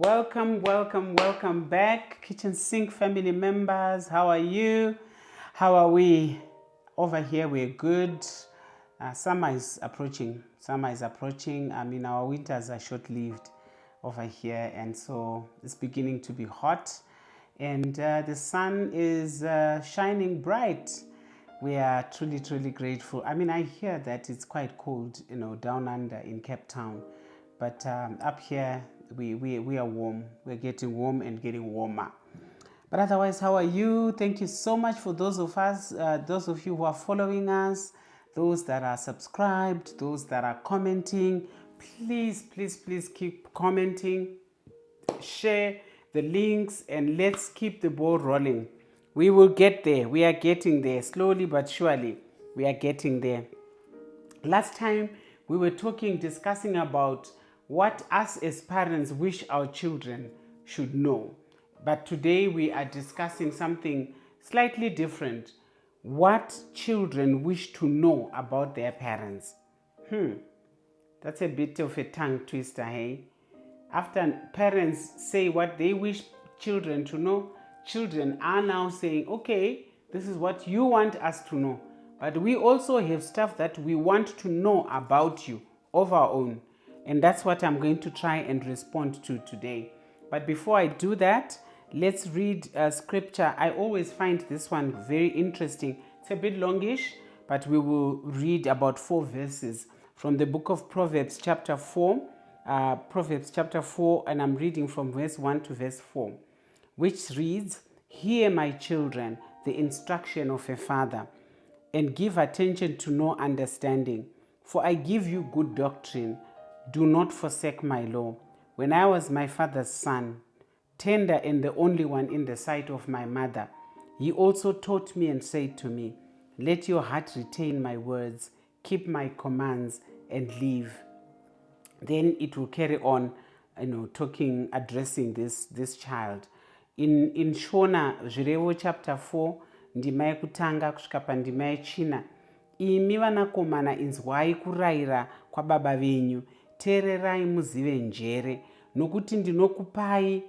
Welcome back, Kitchen Sink family members. How are you? How are we? Over here, we're good. Summer is approaching. I mean, our winters are short-lived over here, and so it's beginning to be hot. And the sun is shining bright. We are truly grateful. I mean, I hear that it's quite cold, down under in Cape Town. But up here, we are warm. We're getting warm and getting warmer. But otherwise, how are you? Thank you so much for those of you who are following us, those that are subscribed, those that are commenting. Please keep commenting, share the links, and let's keep the ball rolling. We will get there. We are getting there. Slowly but surely, we are getting there. Last time, we were discussing about what us as parents wish our children should know. But today we are discussing something slightly different. What children wish to know about their parents. That's a bit of a tongue twister, hey? After parents say what they wish children to know, children are now saying, okay, this is what you want us to know. But we also have stuff that we want to know about you of our own. And that's what I'm going to try and respond to today. But before I do that, let's read scripture. I always find this one very interesting. It's a bit longish, but we will read about 4 verses from the book of Proverbs chapter 4. Proverbs chapter 4, and I'm reading from verse 1 to verse 4, which reads, "Hear, my children, the instruction of a father, and give attention to know understanding. For I give you good doctrine. Do not forsake my law. When I was my father's son, tender and the only one in the sight of my mother, he also taught me and said to me, let your heart retain my words, keep my commands, and live." Then it will carry on, addressing this child. In Shona Zvirevo chapter 4, ndima yekutanga kusvika pandima yechina. Imi vanakomana, inzwai kurayira kwababa venyu, teererai muzive njere, nokuti ndinokupai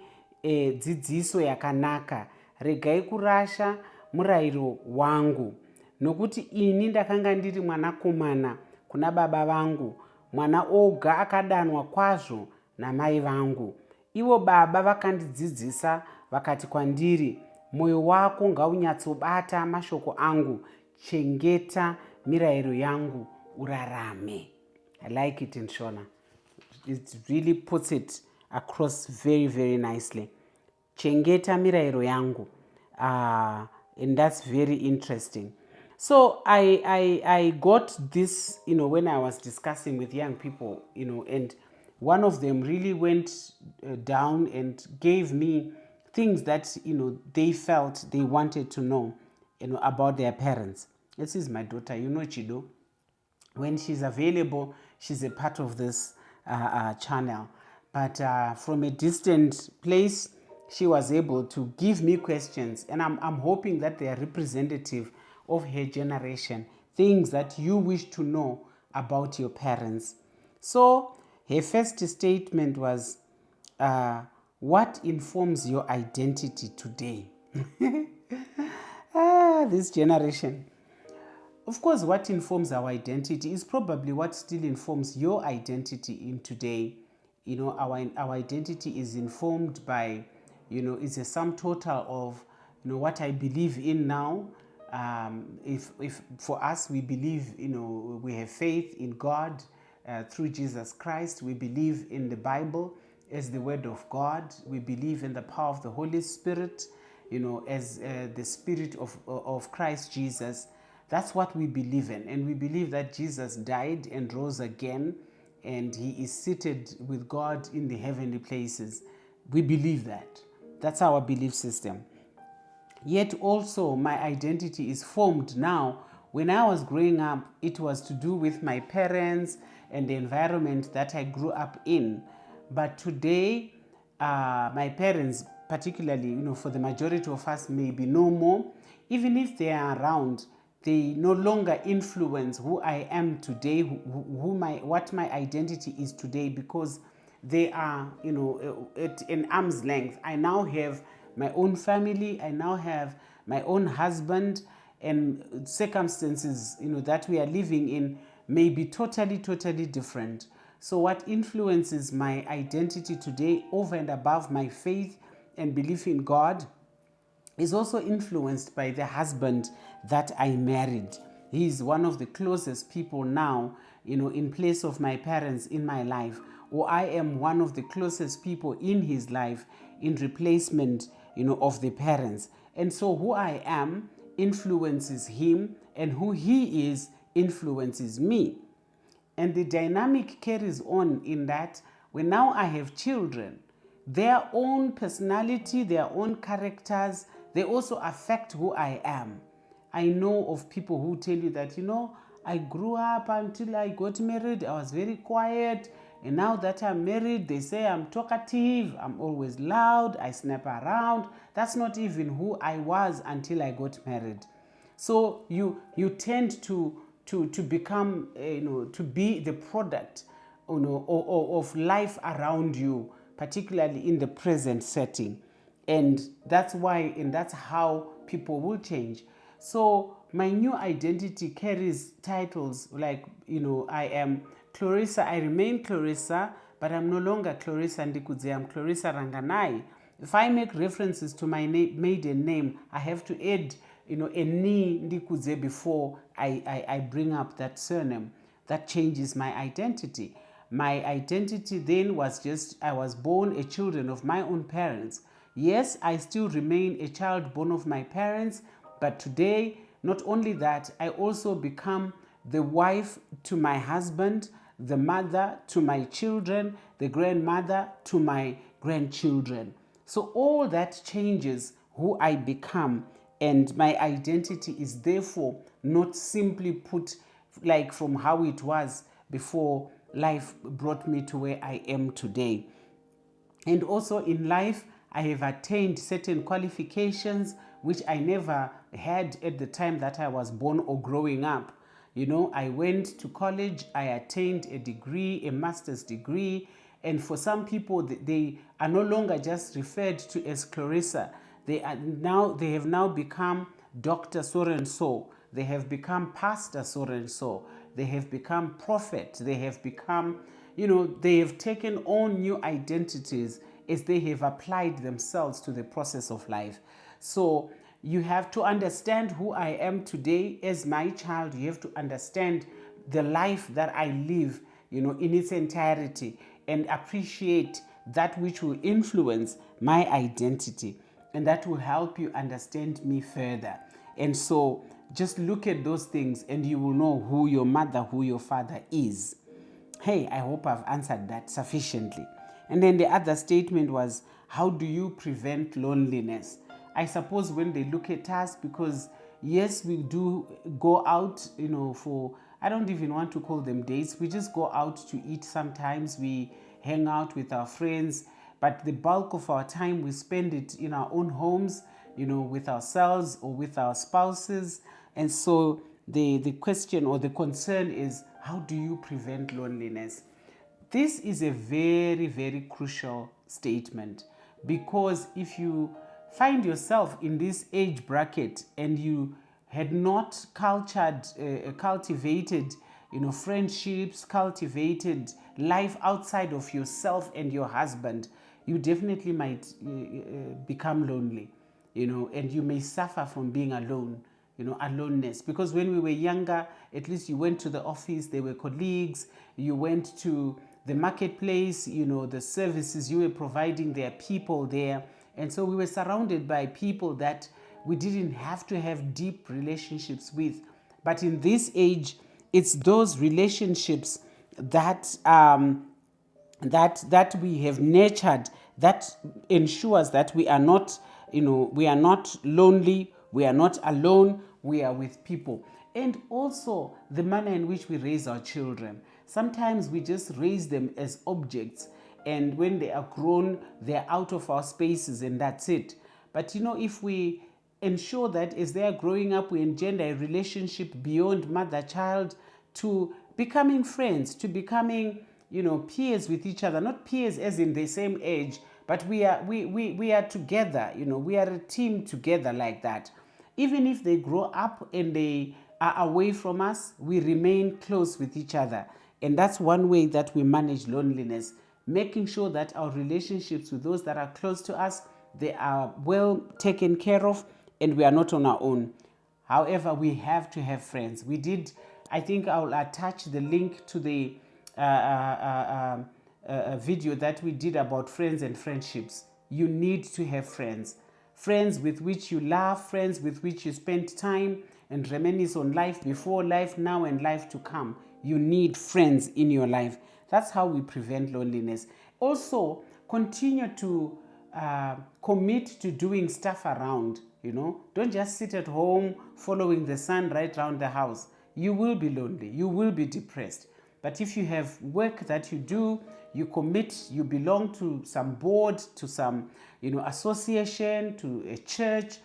dzidziso yakanaka. Regai kurasha murayiro wangu, nokuti ini ndakanga ndiri mwanakomana kuna baba vangu, mwana oga akadanwa kwazvo namai vangu. Ivo baba vakandidzidzisa vakati kwandiri, mwoyo wako ngaunyatsobata mashoko angu, chengeta mirayiro yangu urarame. I like it in Shona. It really puts it across very nicely. Chengeta mirayiro yangu. And that's very interesting. So I got this, when I was discussing with young people, and one of them really went down and gave me things that, they felt they wanted to know, about their parents. This is my daughter, Chido. When she's available, she's a part of this channel. But from a distant place, she was able to give me questions. And I'm hoping that they are representative of her generation, things that you wish to know about your parents. So her first statement was, what informs your identity today? This generation. Of course, what informs our identity is probably what still informs your identity in today. Our identity is informed by, it's a sum total of, what I believe in now. If for us, we believe, we have faith in God through Jesus Christ. We believe in the Bible as the Word of God. We believe in the power of the Holy Spirit, as the Spirit of Christ Jesus. That's what we believe in. And we believe that Jesus died and rose again, and he is seated with God in the heavenly places. We believe that. That's our belief system. Yet also my identity is formed now. When I was growing up, it was to do with my parents and the environment that I grew up in. But today, my parents, particularly, for the majority of us, maybe no more. Even if they are around, they no longer influence who I am today, what my identity is today, because they are, at an arm's length. I now have my own family. I now have my own husband, and circumstances, that we are living in may be totally, totally different. So what influences my identity today over and above my faith and belief in God is also influenced by the husband that I married. He's one of the closest people now, in place of my parents in my life, or I am one of the closest people in his life in replacement, of the parents. And so who I am influences him, and who he is influences me. And the dynamic carries on in that when now I have children, their own personality, their own characters, they also affect who I am. I know of people who tell you that, I grew up until I got married, I was very quiet. And now that I'm married, they say I'm talkative, I'm always loud, I snap around. That's not even who I was until I got married. So you tend to become, to be the product, of life around you, particularly in the present setting. And that's why, and that's how people will change. So my new identity carries titles like, I am Clarissa, I remain Clarissa, but I'm no longer Clarissa Ndikudze, I'm Clarissa Ranganai. If I make references to my maiden name, I have to add, a ni Ndikudze before I bring up that surname. That changes my identity. My identity then was just, I was born a child of my own parents. Yes, I still remain a child born of my parents, but today, not only that, I also become the wife to my husband, the mother to my children, the grandmother to my grandchildren. So all that changes who I become, and my identity is therefore not simply put like from how it was before life brought me to where I am today. And also in life, I have attained certain qualifications which I never had at the time that I was born or growing up. I went to college, I attained a degree, a master's degree, and for some people, they are no longer just referred to as Clarissa. They have now become Dr. So and so. They have become Pastor so and so. They have become prophet. They have become, they have taken on new identities as they have applied themselves to the process of life. So you have to understand who I am today as my child. You have to understand the life that I live, in its entirety, and appreciate that which will influence my identity, and that will help you understand me further. And so just look at those things and you will know who your mother, who your father is. Hey, I hope I've answered that sufficiently. And then the other statement was, how do you prevent loneliness? I suppose when they look at us, because yes, we do go out, for, I don't even want to call them dates. We just go out to eat sometimes. We hang out with our friends, but the bulk of our time we spend it in our own homes, with ourselves or with our spouses. And so the question or the concern is, how do you prevent loneliness? This is a very, very crucial statement, because if you find yourself in this age bracket and you had not cultivated, friendships, cultivated life outside of yourself and your husband, you definitely might become lonely, and you may suffer from being alone, aloneness. Because when we were younger, at least you went to the office, there were colleagues, you went to the marketplace, the services you were providing, there are people there. And so we were surrounded by people that we didn't have to have deep relationships with. But in this age, it's those relationships that that we have nurtured that ensures that we are not, we are not lonely, we are not alone, we are with people. And also the manner in which we raise our children. Sometimes we just raise them as objects, and when they are grown, they're out of our spaces and that's it. But if we ensure that as they are growing up, we engender a relationship beyond mother-child to becoming friends, to becoming peers with each other, not peers as in the same age, but we are together, we are a team together like that. Even if they grow up and they are away from us, we remain close with each other. And that's one way that we manage loneliness, making sure that our relationships with those that are close to us, they are well taken care of and we are not on our own. However, we have to have friends. I think I'll attach the link to the video that we did about friends and friendships. You need to have friends. Friends with which you laugh, friends with which you spend time and reminisce on life before, life now, and life to come. You need friends in your life. That's how we prevent loneliness. Also, continue to commit to doing stuff around. Don't just sit at home following the sun right around the house. You will be lonely. You will be depressed. But if you have work that you do, you commit, you belong to some board, to some association, to a church,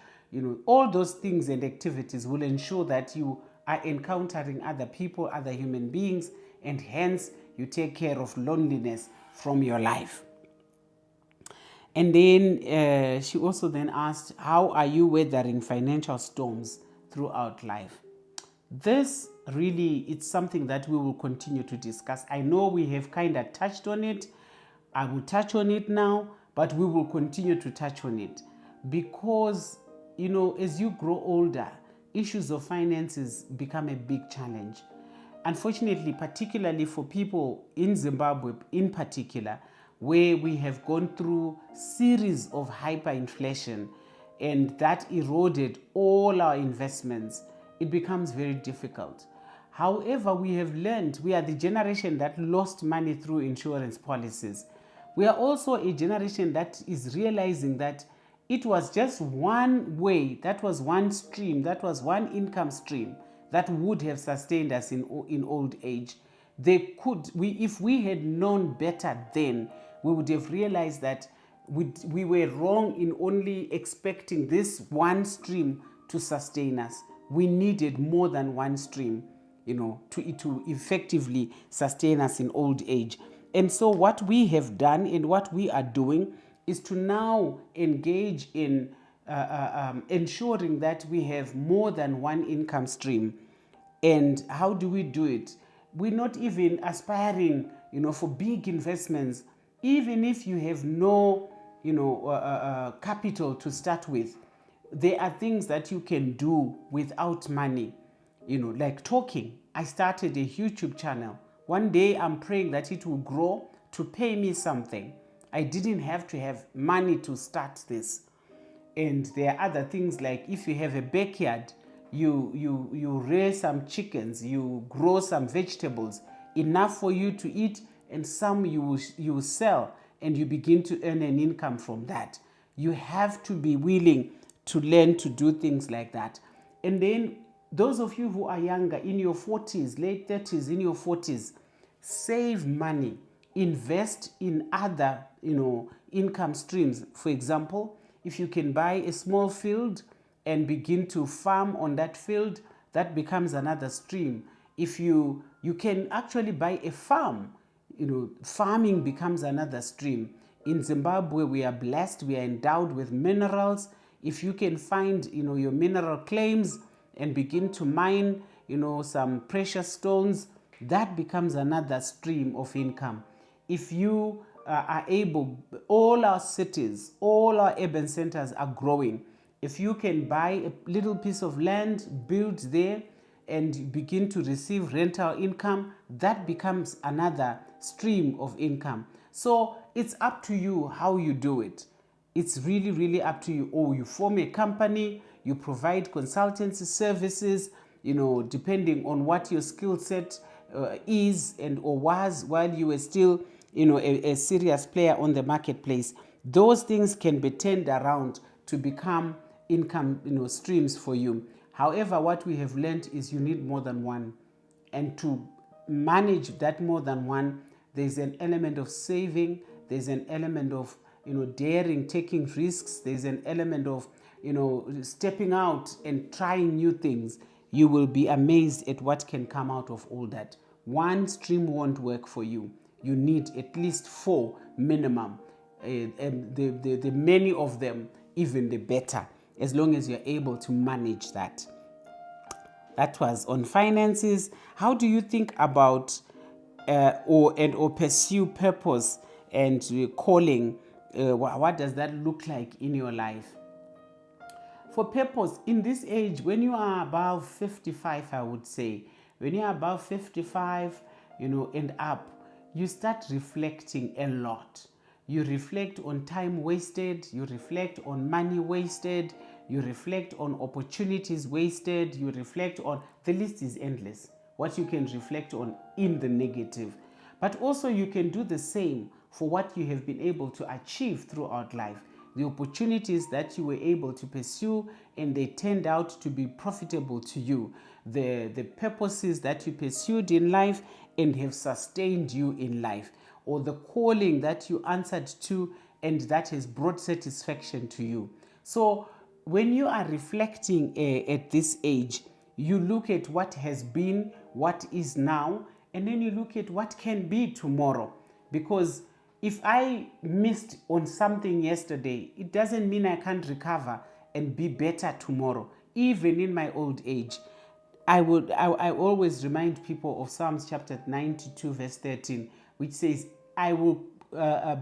all those things and activities will ensure that you are encountering other people, other human beings, and hence you take care of loneliness from your life. And then she also then asked, how are you weathering financial storms throughout life? This really, it's something that we will continue to discuss. I know we have kind of touched on it. I will touch on it now, but we will continue to touch on it because, as you grow older, issues of finances become a big challenge. Unfortunately, particularly for people in Zimbabwe in particular, where we have gone through series of hyperinflation and that eroded all our investments, it becomes very difficult. However, we have learned, we are the generation that lost money through insurance policies. We are also a generation that is realizing that it was just one way, that was one stream, that was one income stream that would have sustained us in old age. If we had known better then, we would have realized that we were wrong in only expecting this one stream to sustain us. We needed more than one stream, to effectively sustain us in old age. And so what we have done and what we are doing is to now engage in ensuring that we have more than one income stream. And how do we do it? We're not even aspiring, for big investments. Even if you have no, capital to start with, there are things that you can do without money, like talking. I started a YouTube channel. One day I'm praying that it will grow to pay me something. I didn't have to have money to start this. And there are other things like if you have a backyard, you raise some chickens, you grow some vegetables, enough for you to eat, and some you sell, and you begin to earn an income from that. You have to be willing to learn to do things like that. And then those of you who are younger, in your 40s, late 30s, in your 40s, save money, invest in other, income streams. For example, if you can buy a small field and begin to farm on that field, that becomes another stream. If you can actually buy a farm, farming becomes another stream. In Zimbabwe, we are blessed, we are endowed with minerals. If you can find, your mineral claims and begin to mine, some precious stones, that becomes another stream of income. If you are able, all our cities, all our urban centers are growing. If you can buy a little piece of land, build there, and begin to receive rental income, that becomes another stream of income. So it's up to you how you do it. It's really, really up to you. Or you form a company, you provide consultancy services, depending on what your skill set is and or was while you were still, a serious player on the marketplace. Those things can be turned around to become income, streams for you. However, what we have learned is you need more than one. And to manage that more than one, there's an element of saving, there's an element of, daring, taking risks, there's an element of, stepping out and trying new things. You will be amazed at what can come out of all that. One stream won't work for you. you need at least 4 minimum. And the many of them, even the better, as long as you're able to manage that. That was on finances. How do you think about or pursue purpose and calling? What does that look like in your life? For purpose, in this age, when you are above 55, I would say, when you are above 55, and up, you start reflecting a lot. You reflect on time wasted, you reflect on money wasted, you reflect on opportunities wasted, you reflect on, the list is endless, what you can reflect on in the negative. But also you can do the same for what you have been able to achieve throughout life. The opportunities that you were able to pursue and they turned out to be profitable to you. The purposes that you pursued in life and have sustained you in life. Or the calling that you answered to and that has brought satisfaction to you. So when you are reflecting at this age, you look at what has been, what is now, and then you look at what can be tomorrow. Because if I missed on something yesterday, it doesn't mean I can't recover and be better tomorrow, even in my old age. I always remind people of Psalms chapter 92 verse 13, which says, I will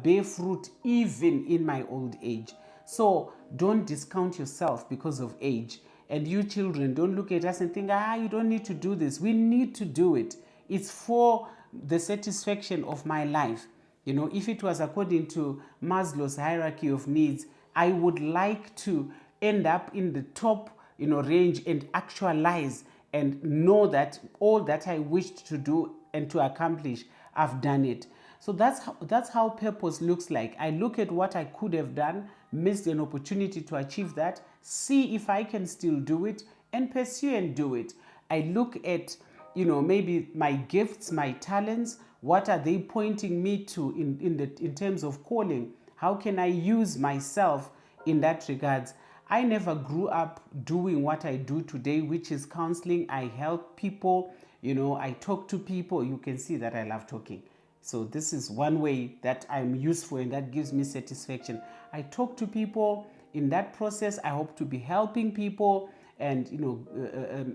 bear fruit even in my old age. So don't discount yourself because of age. And you children, don't look at us and think, you don't need to do this. We need to do it. It's for the satisfaction of my life. If it was according to Maslow's hierarchy of needs, I would like to end up in the top, range and actualize and know that all that I wished to do and to accomplish, I've done it. So that's how purpose looks like. I look at what I could have done, missed an opportunity to achieve that, see if I can still do it, and pursue and do it. I look at, maybe my gifts, my talents, what are they pointing me to in terms of calling? How can I use myself in that regards? I never grew up doing what I do today, which is counseling. I help people, I talk to people. You can see that I love talking. So this is one way that I'm useful and that gives me satisfaction. I talk to people. In that process, I hope to be helping people and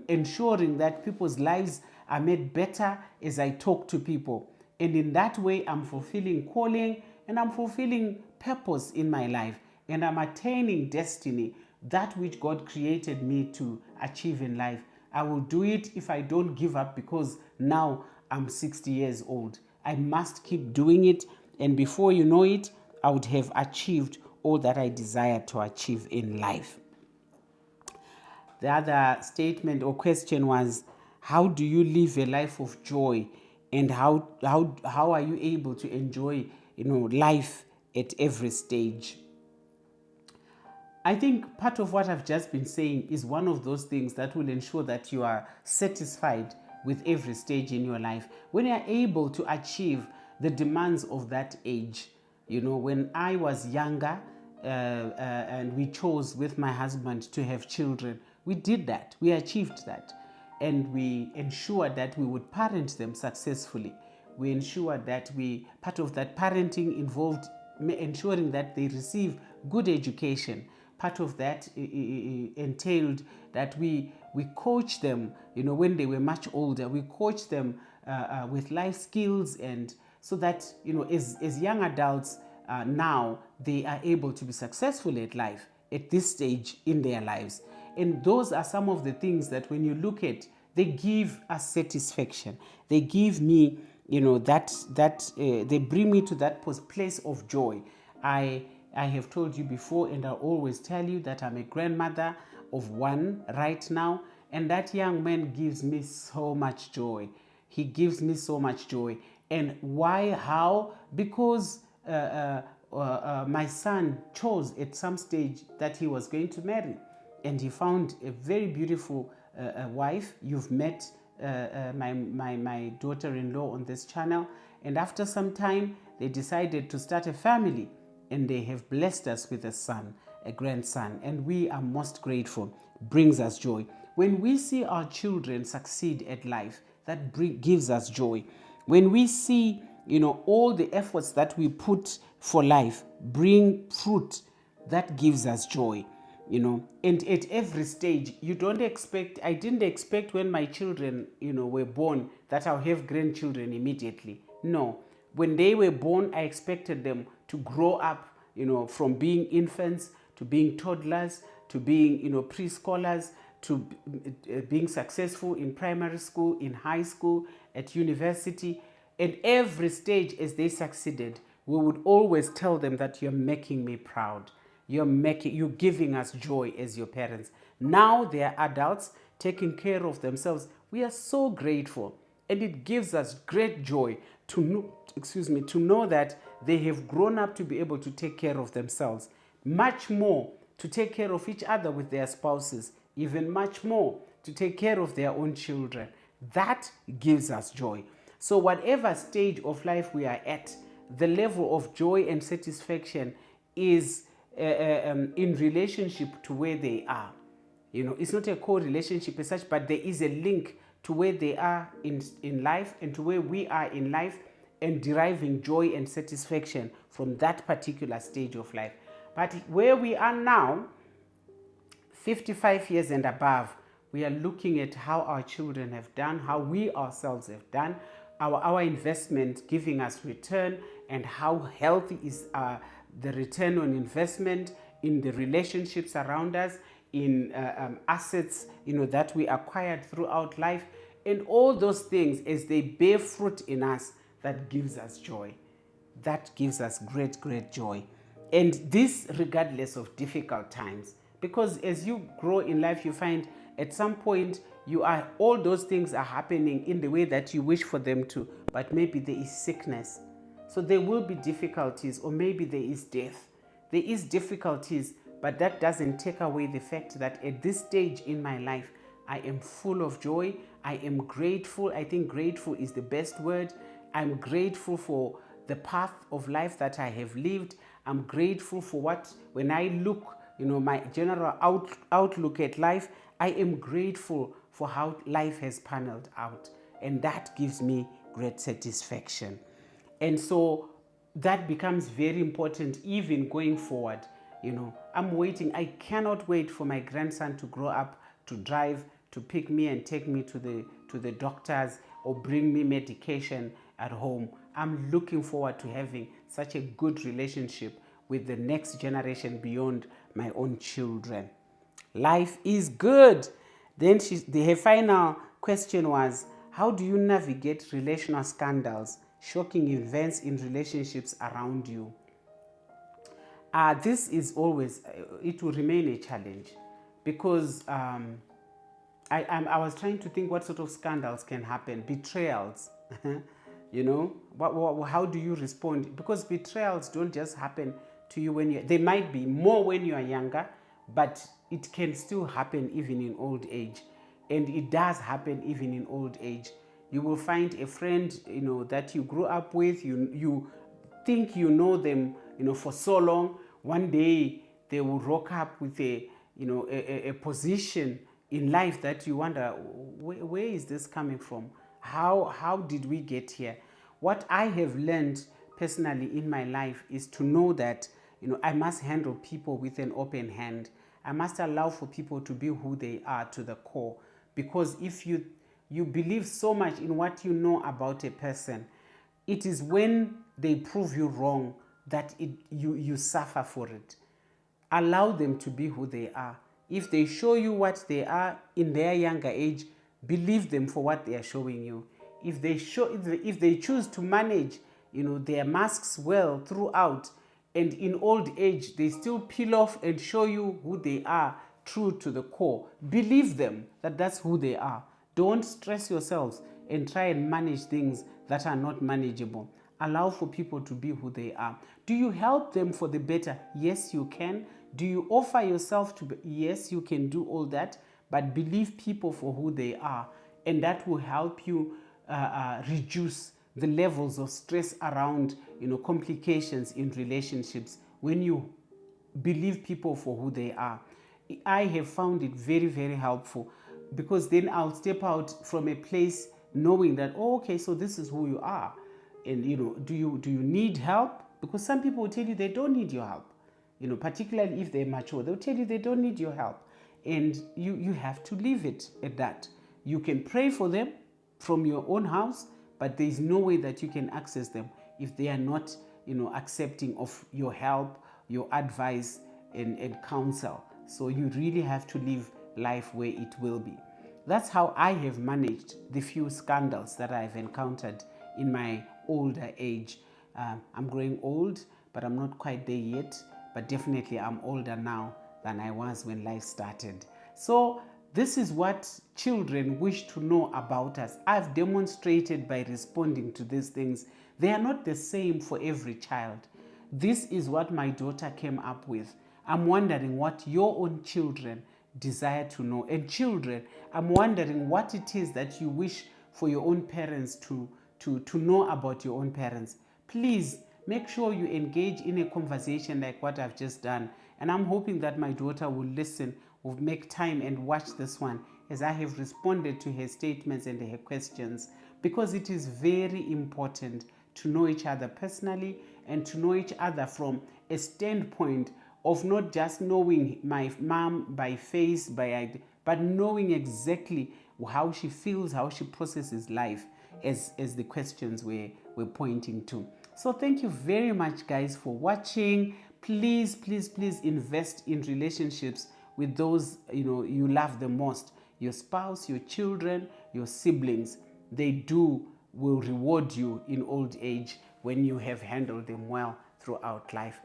ensuring that people's lives are made better as I talk to people. And in that way, I'm fulfilling calling and I'm fulfilling purpose in my life. And I'm attaining destiny, that which God created me to achieve in life. I will do it if I don't give up, because now I'm 60 years old. I must keep doing it. And before you know it, I would have achieved all that I desire to achieve in life. The other statement or question was, how do you live a life of joy? And how are you able to enjoy, life at every stage? I think part of what I've just been saying is one of those things that will ensure that you are satisfied with every stage in your life. When you are able to achieve the demands of that age, when I was younger and we chose with my husband to have children, we did that. We achieved that. And we ensured that we would parent them successfully. We ensured that part of that parenting involved ensuring that they receive good education. Part of that entailed that we coach them, when they were much older. We coach them with life skills, and so that, as young adults now, they are able to be successful at life at this stage in their lives. And those are some of the things that when you look at, they give us satisfaction. They give me, they bring me to that place of joy. I have told you before, and I'll always tell you, that I'm a grandmother of one right now, and that young man gives me so much joy. He gives me so much joy. And why? How? Because my son chose at some stage that he was going to marry, and he found a very beautiful wife. You've met my daughter-in-law on this channel, and after some time they decided to start a family, and they have blessed us with a son, a grandson, and we are most grateful. Brings us joy. When we see our children succeed at life, that gives us joy. When we see all the efforts that we put for life bring fruit that gives us joy. And at every stage, I didn't expect when my children, were born that I'll have grandchildren immediately. No. When they were born, I expected them to grow up, from being infants to being toddlers to being, preschoolers to being successful in primary school, in high school, at university. And every stage as they succeeded, we would always tell them that you're making me proud. You're giving us joy as your parents. Now they are adults taking care of themselves. We are so grateful, and it gives us great joy to know that they have grown up to be able to take care of themselves. Much more to take care of each other with their spouses, even much more to take care of their own children. That gives us joy. So whatever stage of life we are at, the level of joy and satisfaction is in relationship to where they are. It's not a co-relationship as such, but there is a link to where they are in life and to where we are in life, and deriving joy and satisfaction from that particular stage of life. But where we are now, 55 years and above, we are looking at how our children have done, how we ourselves have done, our investment giving us return, and how healthy is the return on investment in the relationships around us, in assets that we acquired throughout life, and all those things as they bear fruit in us, that gives us joy. That gives us great, great joy. And this regardless of difficult times. Because as you grow in life, you find at some point all those things are happening in the way that you wish for them to, but maybe there is sickness. So there will be difficulties, or maybe there is death. There is difficulties, but that doesn't take away the fact that at this stage in my life, I am full of joy. I am grateful. I think grateful is the best word. I'm grateful for the path of life that I have lived. I'm grateful for when I look, my general outlook at life, I am grateful for how life has paneled out. And that gives me great satisfaction. And so that becomes very important even going forward. I'm waiting. I cannot wait for my grandson to grow up, to drive, to pick me and take me to the doctors, or bring me medication at home. I'm looking forward to having such a good relationship with the next generation beyond my own children. Life is good. Then her final question was, how do you navigate relational scandals, shocking events in relationships around you? This is always, it will remain a challenge, because I was trying to think what sort of scandals can happen. Betrayals, how do you respond? Because betrayals don't just happen to you they might be more when you are younger, but it can still happen even in old age. And it does happen even in old age. You will find a friend, that you grew up with, you think you know them, for so long. One day they will rock up with a position in life that you wonder, where is this coming from? How did we get here? What I have learned personally in my life is to know that, I must handle people with an open hand. I must allow for people to be who they are to the core. Because if you believe so much in what you know about a person, it is when they prove you wrong that you suffer for it. Allow them to be who they are. If they show you what they are in their younger age, believe them for what they are showing you. If they choose to manage, their masks well throughout, and in old age they still peel off and show you who they are true to the core, believe them that that's who they are. Don't stress yourselves and try and manage things that are not manageable. Allow for people to be who they are. Do you help them for the better? Yes, you can. Do you offer yourself to be? Yes, you can do all that, but believe people for who they are, and that will help you reduce the levels of stress around complications in relationships when you believe people for who they are. I have found it very, very helpful, because then I'll step out from a place knowing that, oh, okay, so this is who you are. And do you need help? Because some people will tell you they don't need your help. Particularly if they're mature, they'll tell you they don't need your help. And you have to leave it at that. You can pray for them from your own house, but there is no way that you can access them if they are not, accepting of your help, your advice, and counsel. So you really have to live life where it will be. That's how I have managed the few scandals that I've encountered in my older age. I'm growing old, but I'm not quite there yet. But definitely I'm older now than I was when life started. So this is what children wish to know about us. I've demonstrated by responding to these things. They are not the same for every child. This is what my daughter came up with. I'm wondering what your own children desire to know. And children, I'm wondering what it is that you wish for your own parents to know about your own parents. Please make sure you engage in a conversation like what I've just done. And I'm hoping that my daughter will listen, will make time and watch this one as I have responded to her statements and her questions, because it is very important to know each other personally and to know each other from a standpoint of not just knowing my mom by face, but knowing exactly how she feels, how she processes life, as the questions we're pointing to. So thank you very much, guys, for watching. Please, please, please invest in relationships with those you love the most. Your spouse, your children, your siblings. They will reward you in old age when you have handled them well throughout life.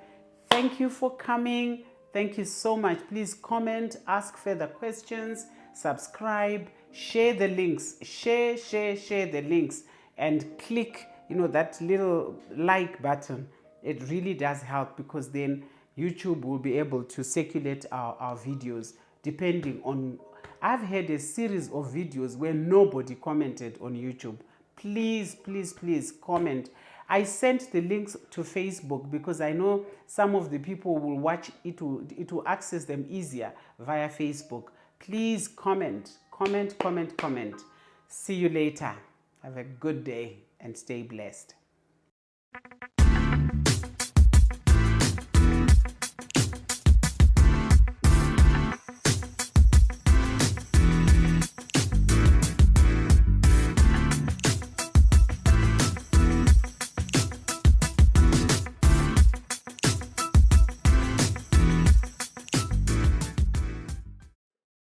Thank you for coming. Thank you so much. Please comment, ask further questions, subscribe, share the links, share the links, and click that little like button. It really does help, because then YouTube will be able to circulate our videos depending on. I've had a series of videos where nobody commented on YouTube. Please, please, please comment. I sent the links to Facebook because I know some of the people will watch it to access them easier via Facebook. Please comment. See you later. Have a good day and stay blessed.